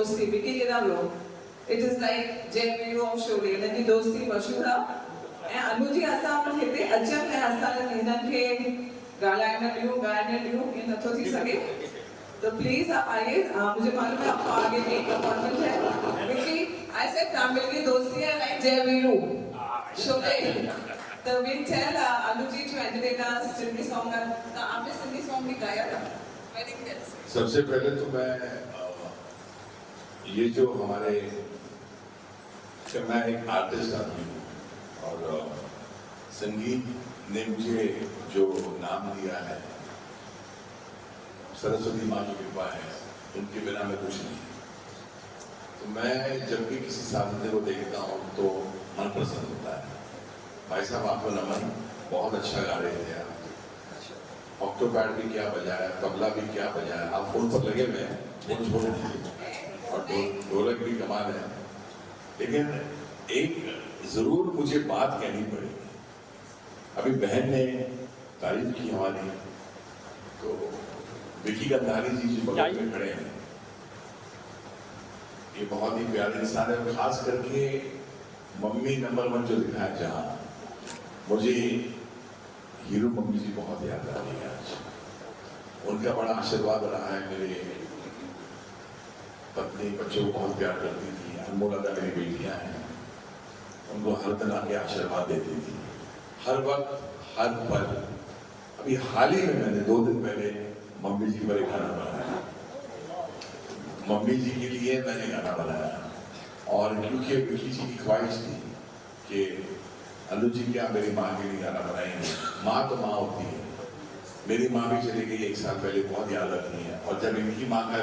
दोस्ती विकी लो it is like जय Veeru of Sholay इनकी दोस्ती मशहूर है अनुजी असा अपन खेते अजब है असा इनन के गालाइन ॾियूं ये नथो थी सके तो प्लीज आप आइए मुझे मालूम है आपको आगे भी एक अपॉइंटमेंट है विकी आई सेड तामिल की दोस्ती है लाइक जय वीरू शोले तो we tell Anuji to entertain us Sindhi song तो आपने सिंधी सॉन्ग भी गाया था वेडिंग डेट्स सबसे पहले तो मैं ये जो हमारे मैं एक आर्टिस्ट आदमी हूँ और संगीत ने मुझे जो नाम दिया है सरस्वती माँ की कृपा है, उनके बिना मैं कुछ नहीं। तो मैं जब भी किसी साधने को देखता हूँ तो मन प्रसन्न होता है। भाई साहब आपको नमन, बहुत अच्छा गा रहे थे आप। ऑक्टोपैड भी क्या बजाया, तबला भी क्या बजाया, आप फोन पर लगे हुए हैं, फोन छोड़ दीजिए और ढोलक भी कमाल है। लेकिन एक जरूर मुझे बात कहनी पड़ेगी। अभी बहन ने तारीफ की हमारी, तो विकी गंधारी जी जो बगल में खड़े हैं, ये बहुत ही प्यारे इंसान है। खास करके मम्मी नंबर 1 जो लिखा है, जहाँ मुझे हीरो मम्मी जी बहुत याद आ रही है आज। उनका बड़ा आशीर्वाद रहा है। मेरे पत्नी बच्चों को बहुत प्यार करती थी। अनमोल अदा मेरी बेटियां हैं, उनको हर तरह के आशीर्वाद देती थी, हर वक्त हर पल। अभी हाल ही में मैंने 2 दिन पहले मम्मी जी पर एक गाना बनाया, मम्मी जी के लिए मैंने गाना बनाया। और क्योंकि विकी जी की ख्वाहिश थी कि अनु जी क्या मेरी माँ के लिए गाना बनाएंगे। माँ तो माँ होती है। मेरी माँ भी चली गई 1 साल पहले, बहुत याद आती है। और जब इनकी माँ का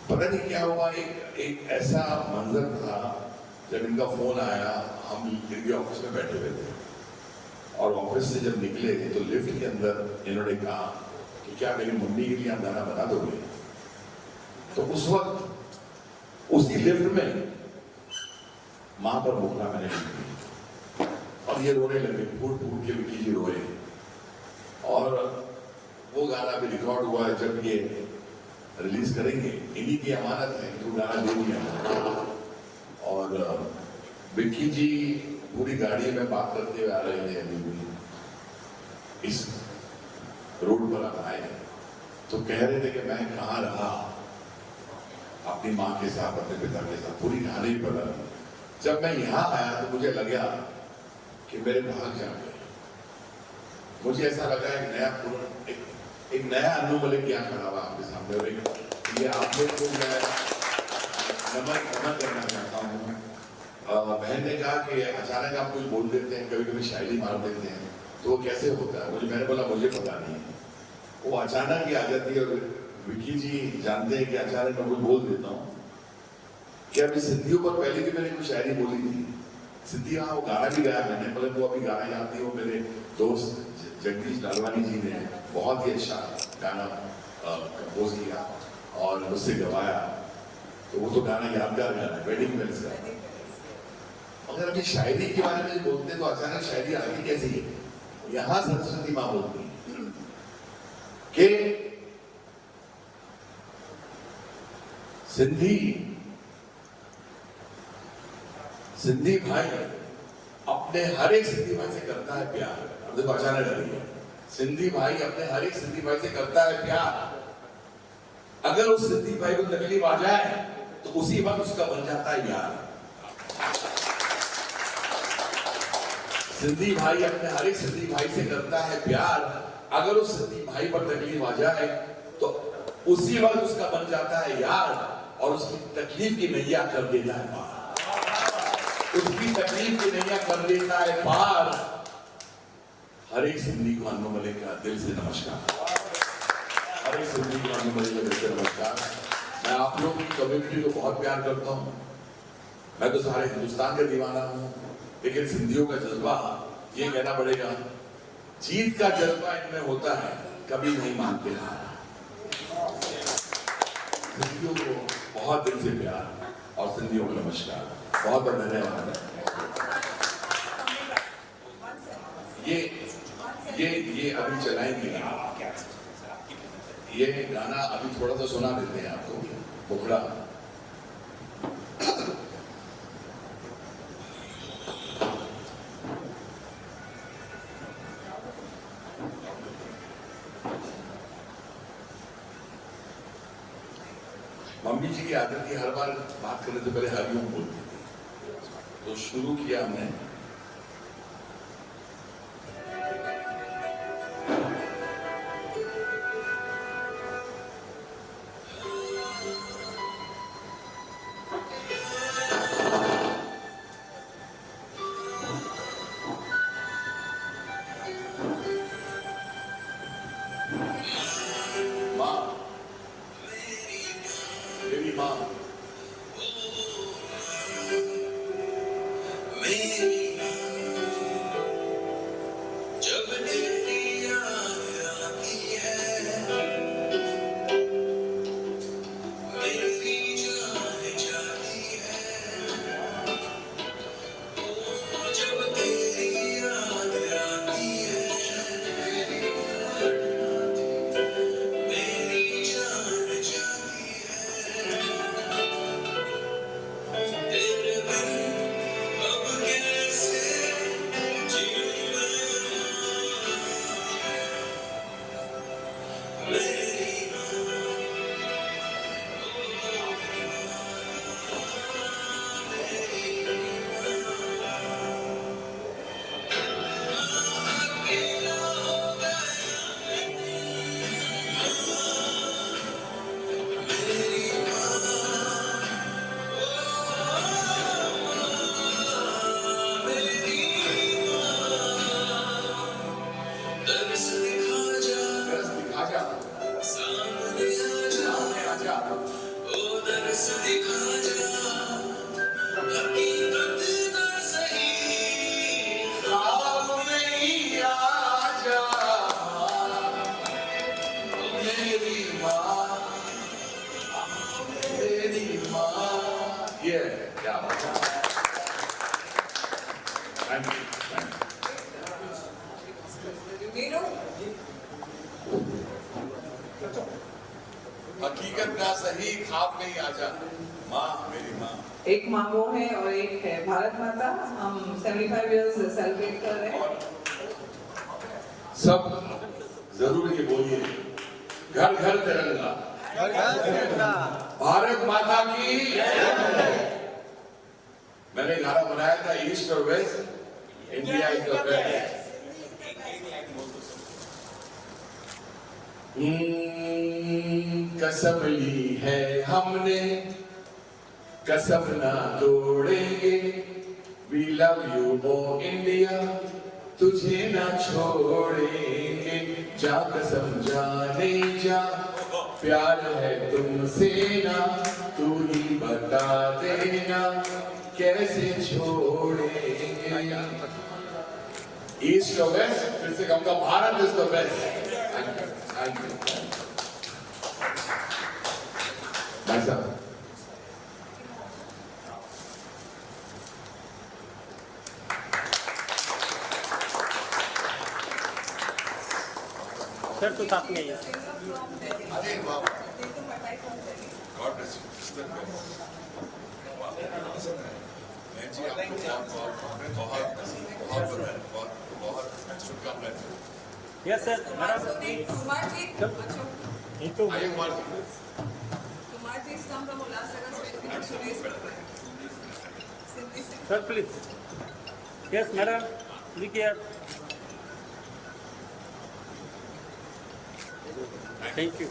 पता नहीं क्या हुआ, एक ऐसा मंजर था जब इनका फोन आया। हम इनके ऑफिस में बैठे हुए थे और ऑफिस से जब निकले तो लिफ्ट के अंदर इन्होंने कहा कि क्या मेरी मम्मी के लिए आप गाना बना दोगे। तो उस वक्त उसी लिफ्ट में माँ पर मुखरा मैंने लिख दी और ये रोने लगे, फूट फूट के विकी जी रोए। और वो गाना भी रिकॉर्ड हुआ है। जब ये रिलीज करेंगे, इन्हीं की अमानत है कि वो गाना दे दिया। और विक्की जी पूरी गाड़ी में बात करते हुए आ रहे थे। अभी भी इस रोड पर आप आए तो कह रहे थे कि मैं कहाँ रहा अपनी माँ के साथ, अपने पिता के साथ। पूरी कहानी पता। जब मैं यहाँ आया तो मुझे लगा कि मेरे भाग जाग गए। मुझे ऐसा लगा एक नया अनु मलिक यहाँ खड़ा हुआ आपके सामने। और ये आपने को मैं नमन करना चाहता हूँ। बहन ने कहा कि अचानक आप कुछ बोल देते हैं, कभी कभी शायरी मार देते हैं, तो वो कैसे होता है। मैंने बोला मुझे पता नहीं है, वो अचानक ही आ जाती है। और विकी जी जानते हैं कि अचानक मैं कुछ बोल देता हूँ। कि अभी सिद्धियों पर पहले भी मैंने कुछ शायरी बोली थी। सिद्धि हाँ, वो गाना भी गाया मैंने, मतलब वो अभी गाना याद नहीं। वो मेरे दोस्त जगदीश लालवानी जी ने बहुत ही अच्छा गाना कंपोज किया और उससे गवाया। तो वो तो गाना यादगार गाना है, वेडिंग बेल्स का। अगर अभी शायरी के बारे में बोलते तो अचानक शायरी आती कैसी है। यहाँ सरस्वती माँ बोलती कि सिंधी भाई अपने हर एक सिंधी भाई से करता है प्यार। देखो अचानक आ रही है। सिंधी भाई अपने हर एक सिंधी भाई से करता है प्यार। अगर उस सिंधी भाई को तकलीफ आ जाए तो उसी वक्त उसका बन जाता है यार। सिंधी भाई अपने हर एक सिंधी भाई से करता है प्यार। अगर उस सिंधी भाई पर तकलीफ आ जाए तो उसी वक्त उसका बन जाता है यार और उसकी तकलीफ की नैया कर देता है पार। उसकी तकलीफ की नैया कर देता है पार। हर एक सिंधी को अनु मलिक का दिल से नमस्कार। हर एक सिंधी को अनु मलिक का दिल से नमस्कार। मैं आप लोगों की कम्युनिटी को बहुत प्यार करता हूँ। मैं तो सारे हिंदुस्तान का दीवाना हूँ, लेकिन सिंधियों का जज्बा ये कहना पड़ेगा, जीत का जज्बा इनमें होता है, कभी नहीं मानते हार। सिंधियों को बहुत दिल से प्यार और सिंधियों को नमस्कार। बहुत बहुत धन्यवाद। ये अभी चलाएंगे ये गाना। अभी थोड़ा सा सुना देते हैं आपको, मुखड़ा। मम्मी जी की आदत थी, हर बार बात करने से पहले हरिओम बोलती थी, तो शुरू किया हमने। माँ, मेरी माँ, जब तेरी याद आती है मेरी जान जाती है, जब तेरी याद आती है मेरी जान जाती है, तेरे बिन अब कैसे जीऊं मेरी दर्स दिखा जा, दर्स दिखा जा, सामने आ जा, सामने आ जा, ओ दर्स दिखा जा, हकीकत ना सही ख्वाब में आ जा, मेरी माँ, मेरी माँ। ये क्या बात है। Thank you, thank you. Meenu, हकीकत ना सही, ख्वाब में ही आ जा, माँ, मेरी माँ। एक माँ वो है और एक है भारत माता। हम 75 इयर्स सेलिब्रेट कर रहे हैं। और सब जरूर ये बोलिए, घर घर तिरंगा, भारत माता की। मैंने गाना बनाया था, ईस्ट और west, India is the best. कसम ली है हमने, कसम ना तोड़ेंगे, we love you O India, तुझे ना छोड़ेंगे, जा कसम जाने जा, प्यार है तुमसे ना, तू ही बता देना, कैसे छोड़ेंगे। ईस्ट और वेस्ट, फिर से कहूँगा, Bharat is the best. Thank you, भाई साहब। सर तो साथ में ही है। अरे बाबा, गॉड ब्लेस यू। मैं जी आपको बहुत शुभकामनाएं। Yes sir madam Kumar ji, ये तो आइए Kumar ji. Kumar ji is come from Ulhasnagar, so it's been today's program. Simply say. Sir please yes madam लिखिए थैंक यू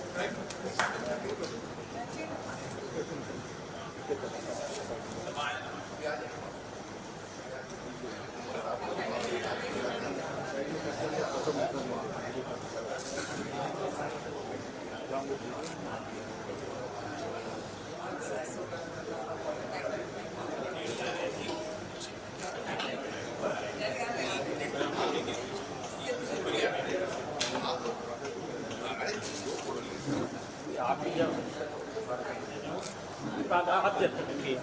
आप भी जाओ आप जाइए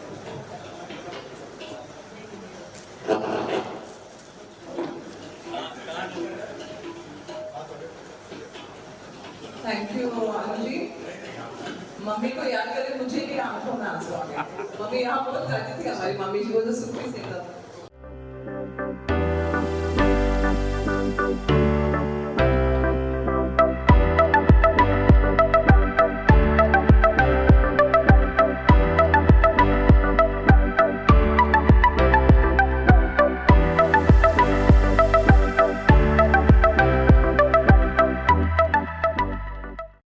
thank you Anu ji. Mummy को याद करे, मुझे भी आंखों में आंसू आ गए। मम्मी यहाँ बहुत करती थी, हमारी मम्मी जी वो जो सुखी सिंगर।